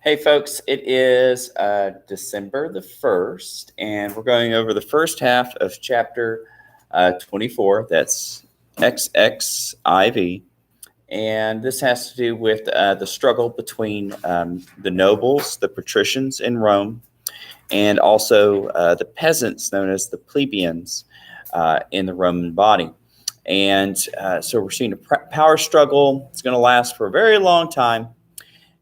Hey, folks, it is December the 1st, and we're going over the first half of chapter 24. That's XXIV. And this has to do with the struggle between the nobles, the patricians in Rome, and also the peasants known as the plebeians in the Roman body. And so we're seeing a power struggle. It's going to last for a very long time.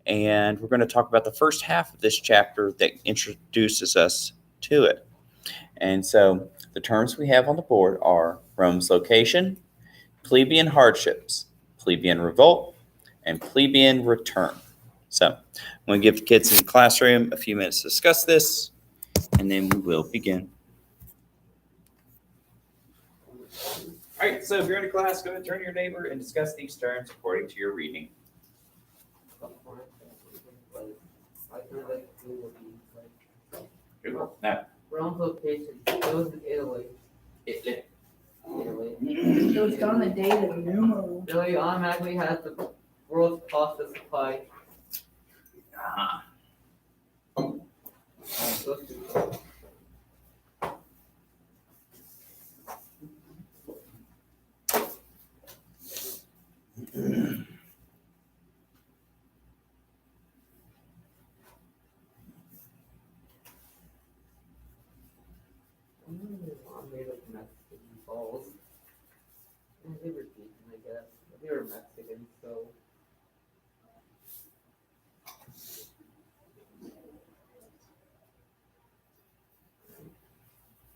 And we're going to talk about the first half of this chapter that introduces us to it. And so the terms we have on the board are Rome's location, plebeian hardships, plebeian revolt, and plebeian return. So I'm going to give the kids in the classroom a few minutes to discuss this, and then we will begin. All right, so if you're in a class, go ahead and turn to your neighbor and discuss these terms according to your reading. Google. No. Rome's location. It was in Italy. Italy. It was done the day of the numeral. Italy automatically has the world's fastest supply. Ah. Mom made like Mexican balls. And they were decent, I guess. They were Mexican, so.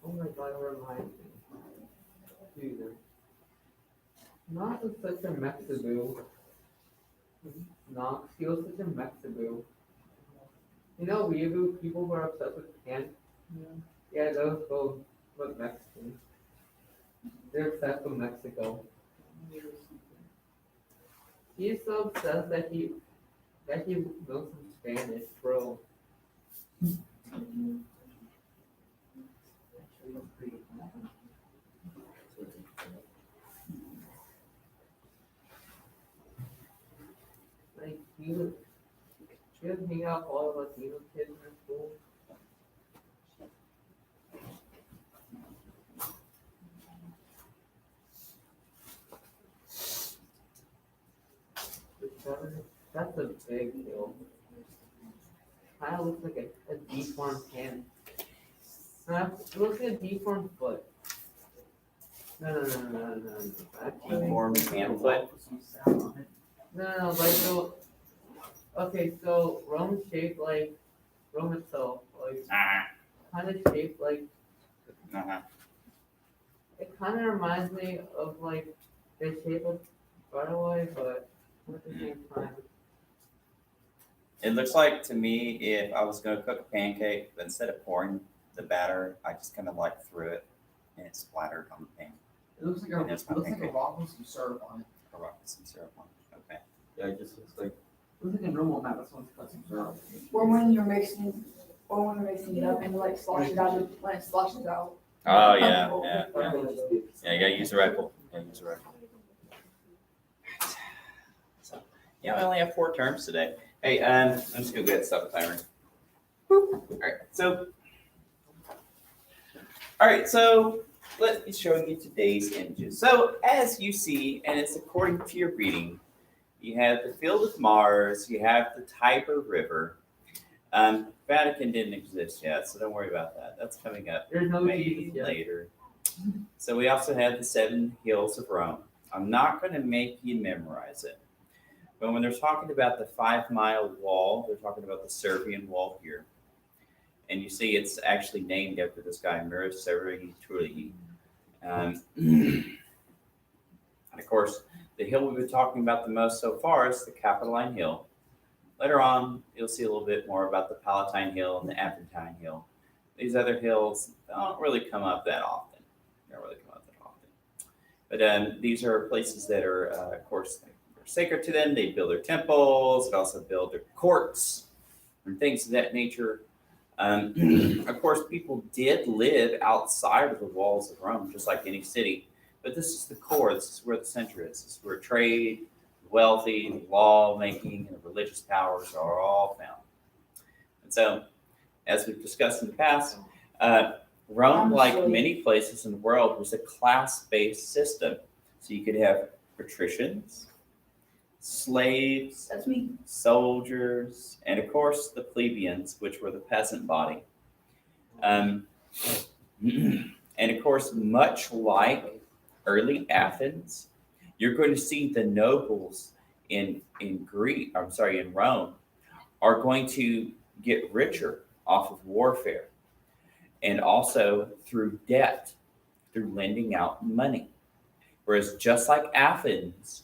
Oh my god, it reminds me. Dude. Not was such a Mexiboo. Knox, he was such a Mexiboo. You know, weeaboo people who are obsessed with pan? Yeah, those both look Mexican. They're obsessed with Mexico. He's so obsessed that he knows some Spanish, bro. Like he would hang out with all of Latino kids in school. That's a big deal. Kind of looks like a deformed hand. It looks like a deformed foot. No. Deformed hand foot. No, like so. Okay, so Rome's shaped like Rome itself, like kind of shaped like. It kind of reminds me of like the shape of Broadway, but at the same time. It looks like to me if I was going to cook a pancake, but instead of pouring the batter, I just kind of like threw it and it splattered on the pan. It looks like And that's my a pancake. rock with some syrup on it. I rocked some syrup on it. Okay. Yeah, it just looks like. It looks like a normal map, but someone's cut some syrup. Or when you're mixing it up and like sloshes out when it sloshes out. Oh, yeah. Yeah, you got to use the rifle. So, yeah, we only have 4 terms today. Hey, I'm just going to go ahead and stop the timer. All right, so let me show you today's images. So as you see, and it's according to your reading, you have the Field of Mars, you have the Tiber River. Vatican didn't exist yet, so don't worry about that. That's coming up There's no maybe Jesus yet. later. So we also have the 7 hills of Rome. I'm not going to make you memorize it. But when they're talking about the 5-mile wall, they're talking about the Serbian wall here. And you see it's actually named after this guy, Miros Servetului. And of course, the hill we've been talking about the most so far is the Capitoline Hill. Later on, you'll see a little bit more about the Palatine Hill and the Aventine Hill. These other hills don't really come up that often. But these are places that are, of course, sacred to them. They build their temples. They also build their courts and things of that nature. Of course, people did live outside of the walls of Rome, just like any city. But this is the core. This is where the center is. This is where trade, wealthy, law making, and religious powers are all found. so, as we've discussed in the past, Rome, like many places in the world, was a class-based system. So you could have patricians, slaves, That's me. soldiers, and of course the plebeians, which were the peasant body. Um, and of course, much like early Athens, you're going to see the nobles in Rome are going to get richer off of warfare and also through debt, through lending out money. Whereas just like Athens,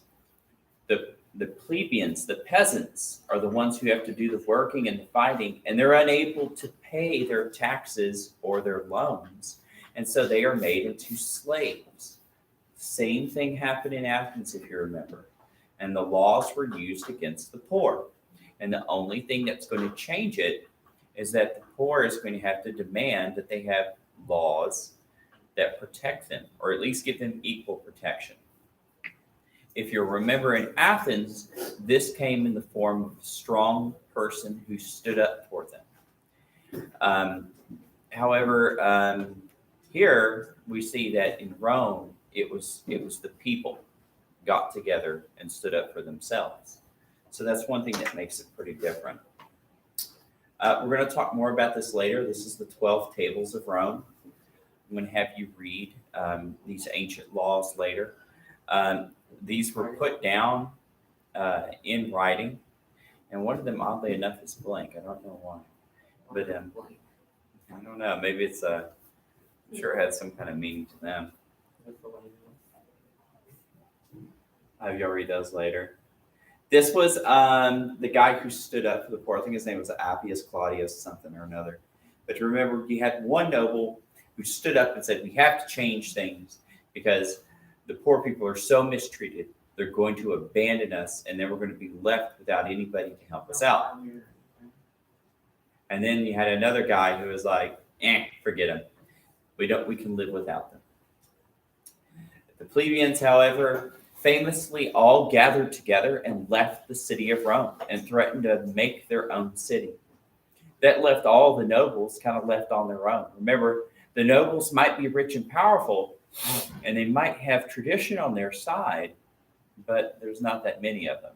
the plebeians, the peasants, are the ones who have to do the working and the fighting, and they're unable to pay their taxes or their loans. And so they are made into slaves. Same thing happened in Athens, if you remember. And the laws were used against the poor. And the only thing that's going to change it is that the poor is going to have to demand that they have laws that protect them, or at least give them equal protection. If you remember in Athens, this came in the form of a strong person who stood up for them. However, here we see that in Rome, it was the people got together and stood up for themselves. So that's one thing that makes it pretty different. We're going to talk more about this later. This is the 12 Tables of Rome. I'm going to have you read these ancient laws later. These were put down in writing, and one of them, oddly enough, is blank. I don't know why, but I don't know. Maybe it's I'm sure it had some kind of meaning to them. You'll read those later. This was the guy who stood up for the poor. I think his name was Appius Claudius something or another. But remember, you had one noble who stood up and said, we have to change things because the poor people are so mistreated. They're going to abandon us, and then we're going to be left without anybody to help us out. And then you had another guy who was like, forget them. We can live without them. The plebeians, however, famously all gathered together and left the city of Rome and threatened to make their own city. That left all the nobles kind of left on their own. Remember, the nobles might be rich and powerful, and they might have tradition on their side, but there's not that many of them.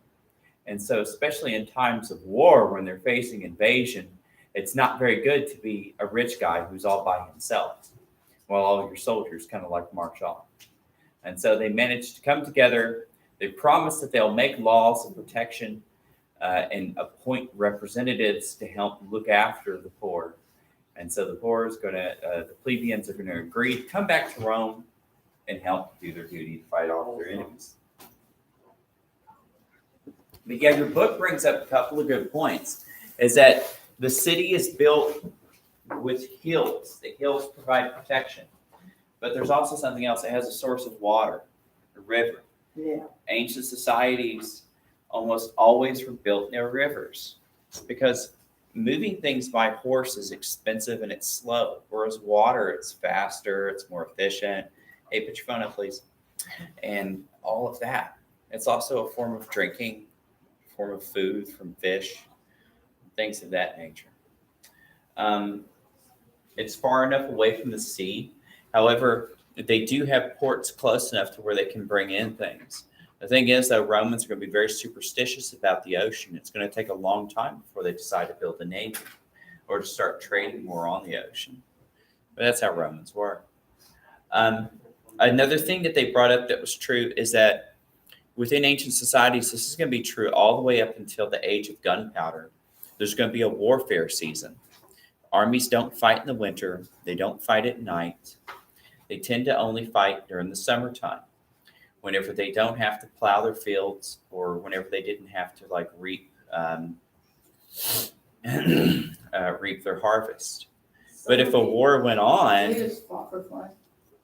And so, especially in times of war, when they're facing invasion, it's not very good to be a rich guy who's all by himself, while all your soldiers kind of like march off. And so they managed to come together. They promised that they'll make laws of protection and appoint representatives to help look after the poor. And so the poor is going to, the plebeians are going to agree to come back to Rome and help do their duty to fight off their enemies. But yeah, your book brings up a couple of good points, is that the city is built with hills. The hills provide protection. But there's also something else. It has a source of water, a river. Yeah. Ancient societies almost always were built near rivers because moving things by horse is expensive and it's slow, whereas water, it's faster, it's more efficient. Hey, put your phone up, please. And all of that. It's also a form of drinking, a form of food from fish, things of that nature. It's far enough away from the sea. However, they do have ports close enough to where they can bring in things. The thing is, though, Romans are going to be very superstitious about the ocean. It's going to take a long time before they decide to build a navy or to start trading more on the ocean. But that's how Romans were. Another thing that they brought up that was true is that within ancient societies, this is going to be true all the way up until the age of gunpowder. There's going to be a warfare season. Armies don't fight in the winter. They don't fight at night. They tend to only fight during the summertime, whenever they don't have to plow their fields or whenever they didn't have to reap reap their harvest. But if a war went on, They just fought for fun.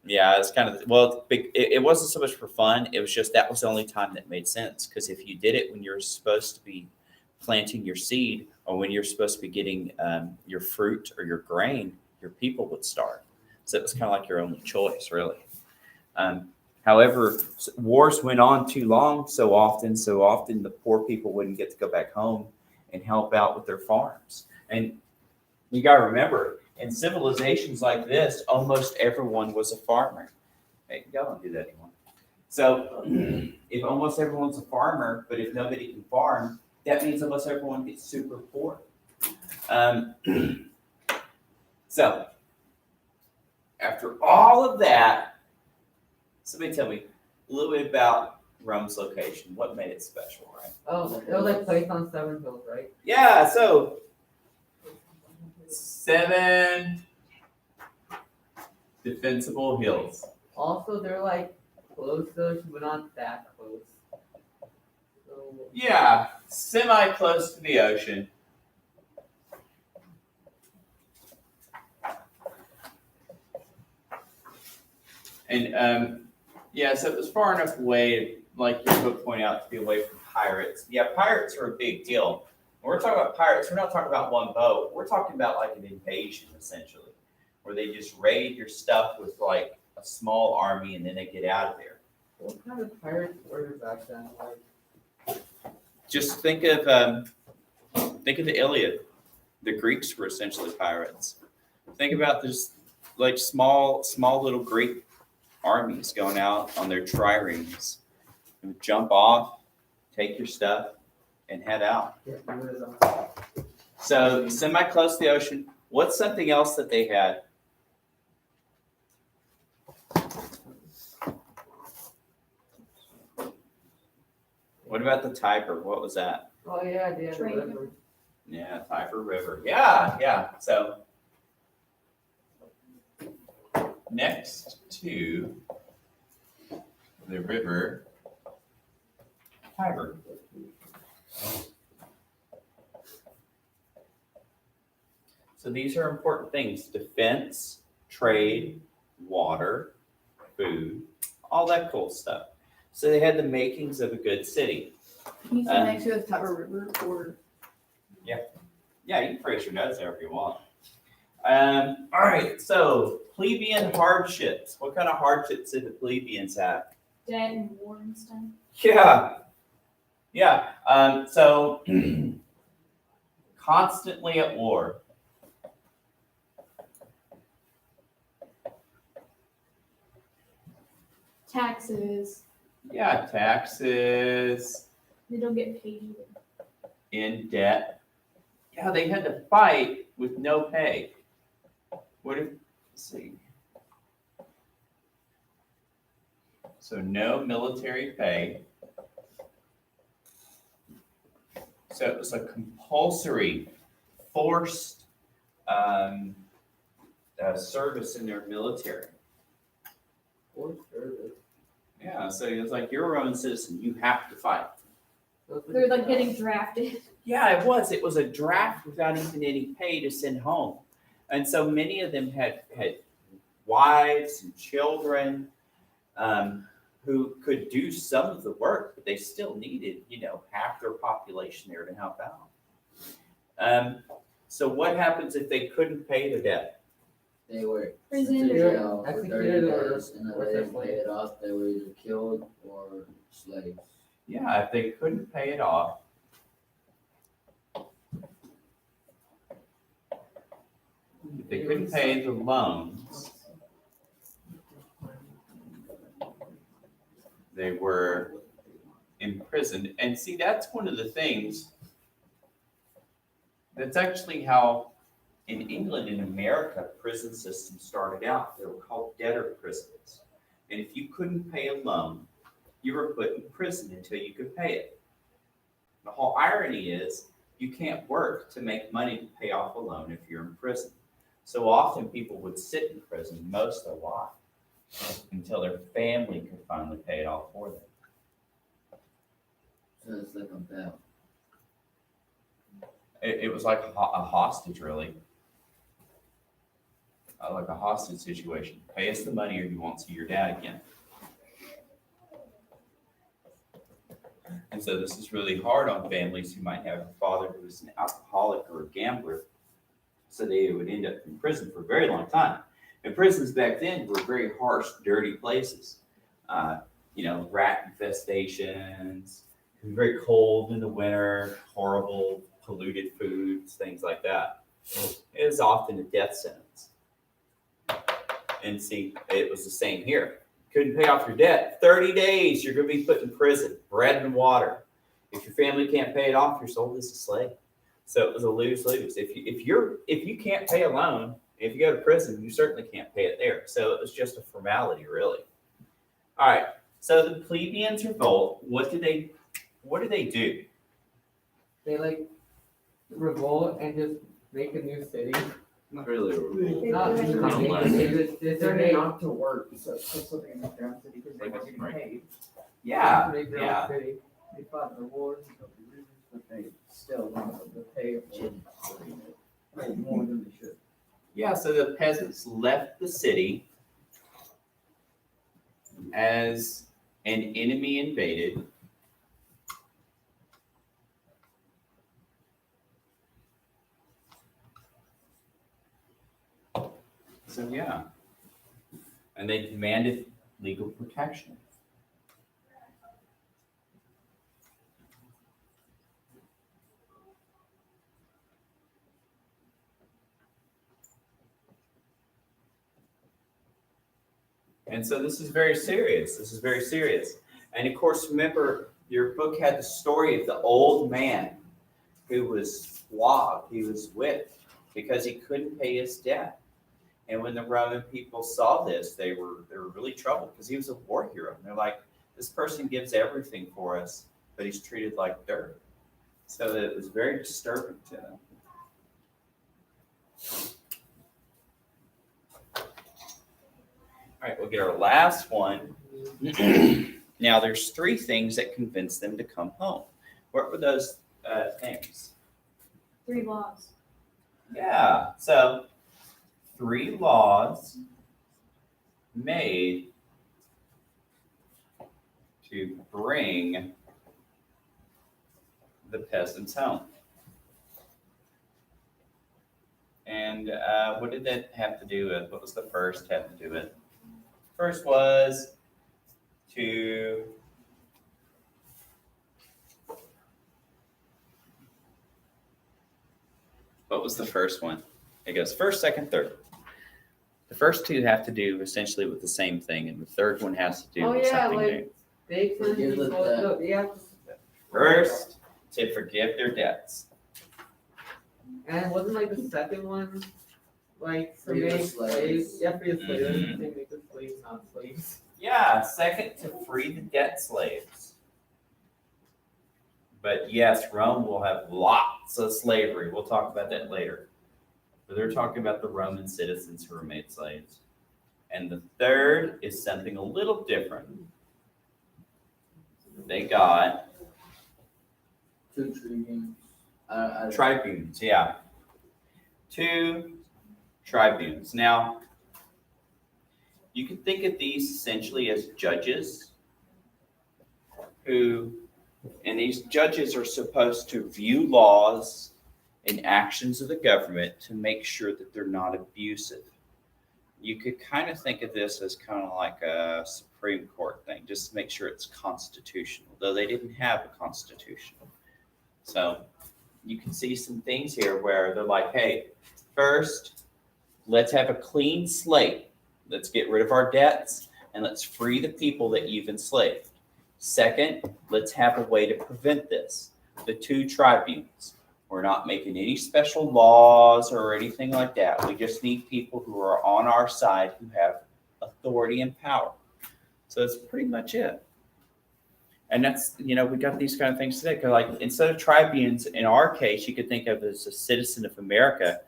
yeah, it's kind of, well, it wasn't so much for fun. It was just that was the only time that made sense. Because if you did it when you're supposed to be planting your seed or when you're supposed to be getting your fruit or your grain, your people would starve. So it was kind of like your only choice, really. However, wars went on too long so often the poor people wouldn't get to go back home and help out with their farms. And You got to remember, in civilizations like this, almost everyone was a farmer. Hey, y'all don't do that anymore. So if almost everyone's a farmer, but if nobody can farm, that means almost everyone gets super poor. Um, so after all of that, somebody tell me a little bit about Rome's location. What made it special, right? Oh, it was like placed on 7 hills, right? Yeah, so 7 defensible hills. Also, they're like close to the ocean, but not that close. So, Yeah, semi close to the ocean. And yeah, so it was far enough away, like your book pointed out, to be away from pirates. Yeah, pirates are a big deal. When we're talking about pirates, we're not talking about one boat. We're talking about like an invasion, essentially, where they just raid your stuff with like a small army and then they get out of there. what kind of pirates were there back then? Like, Just think of the Iliad. The Greeks were essentially pirates. Think about this, like small little Greek armies going out on their triremes. You would jump off, take your stuff, and head out. get rid of them. So semi close to the ocean. What's something else that they had? What about the Tiber? What was that? Oh yeah, they had a Trade. river. Yeah, Tiber River. Yeah. So next to the river Tiber. So these are important things: defense, trade, water, food, all that cool stuff. So they had the makings of a good city. Can you say next to the Tiber River or? Yeah, you can phrase your notes there if you want. All right, so plebeian hardships. What kind of hardships did the plebeians have? Debt and war and stuff. Yeah. So constantly at war. Taxes. Yeah, taxes, They don't get paid either. in debt. Yeah, they had to fight with no pay. What if, let's see. So no military pay. So it was a compulsory, forced service in their military. Or service. Yeah, so it's like you're a Roman citizen, you have to fight. So it's They're like getting drafted. Yeah, it was. It was a draft without even any pay to send home. And so many of them had wives and children who could do some of the work, but they still needed, half their population there to help out. So what happens if they couldn't pay their debt? They were Prison sent to or- jail for 30 Executed or- days, and if or they didn't slaves. pay it off, they were either killed or slaves. Yeah, if they couldn't pay it off. If they couldn't pay the loans, they were imprisoned. And see, that's one of the things. That's actually how, in England and America, prison systems started out. They were called debtor prisons. And if you couldn't pay a loan, you were put in prison until you could pay it. The whole irony is you can't work to make money to pay off a loan if you're in prison. So often people would sit in prison most of their life until their family could finally pay it off for them. So it's like a bell. It was like a hostage, really. Like a hostage situation. Pay us the money or you won't see your dad again. And so this is really hard on families who might have a father who is an alcoholic or a gambler. So they would end up in prison for a very long time. And prisons back then were very harsh, dirty places. Rat infestations, very cold in the winter, horrible polluted foods, things like that. is often a death sentence. And see, it was the same here. Couldn't pay off your debt. 30 days, you're going to be put in prison, bread and water. If your family can't pay it off, you're sold as a slave. So it was a lose-lose. If you can't pay a loan, if you go to prison, you certainly can't pay it there. So it was just a formality, really. All right. So the plebeians revolt. What do they do? They like revolt and just make a new city. Not really. Not They- just Kinda make less. a city, They just started make not to work, so they can make their own city because they weren't getting Right. paid. Yeah. make their own Yeah. city. They fought the wars, they built the rivers, but they still wanted to pay for more than they should. Yeah, so the peasants left the city as an enemy invaded. So yeah, and they demanded legal protection. And so this is very serious. This is very serious. And of course, remember, your book had the story of the old man who was flogged, he was whipped because he couldn't pay his debt. And when the Roman people saw this, they were really troubled because he was a war hero. And they're like, this person gives everything for us, but he's treated like dirt. So it was very disturbing to them. All right, we'll get our last one. Now, there's 3 things that convinced them to come home. What were those things? 3 laws. Yeah, so 3 laws made to bring the peasants home. And what did that have to do with? What was the first have to do with? First was to what was the first one? It goes first, second, third. The first 2 have to do essentially with the same thing, and the third one has to do Oh with yeah, something like new. they can Forgive the people. debt. No, yeah. First, to forgive their debts. And wasn't like the second one like to Free the make slaves. slaves? Yeah, free the slaves. Mhm. They make the slaves not slaves. Yeah, second, to free the debt slaves. But yes, Rome will have lots of slavery. We'll talk about that later. But they're talking about the Roman citizens who were made slaves. And the third is something a little different. They got 2 tribunes. tribunes, yeah. 2 tribunes. Now, you can think of these essentially as judges and these judges are supposed to view laws and actions of the government to make sure that they're not abusive. You could kind of think of this as kind of like a Supreme Court thing, just to make sure it's constitutional, though they didn't have a constitution. So you can see some things here where they're like, hey, first, let's have a clean slate. Let's get rid of our debts and let's free the people that you've enslaved. Second, let's have a way to prevent this. The 2 tribunes. We're not making any special laws or anything like that. We just need people who are on our side who have authority and power. So that's pretty much it. And that's, we got these kind of things today. 'Cause like instead of tribunes, in our case, you could think of as a citizen of America,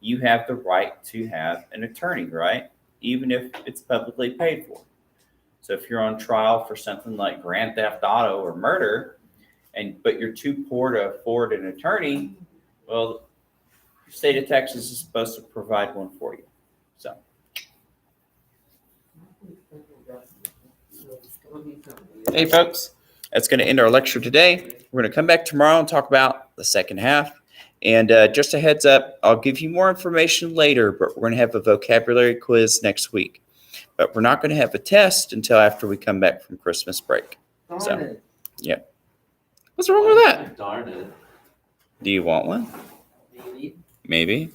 you have the right to have an attorney, right? Even if it's publicly paid for. So if you're on trial for something like grand theft auto or murder, but you're too poor to afford an attorney, well, the state of Texas is supposed to provide one for you. So hey folks, that's going to end our lecture today. We're going to come back tomorrow and talk about the second half. And just a heads up, I'll give you more information later, but we're going to have a vocabulary quiz next week. But we're not going to have a test until after we come back from Christmas break. Darn it. What's wrong with that? Darn it. Do you want one? Maybe. Maybe.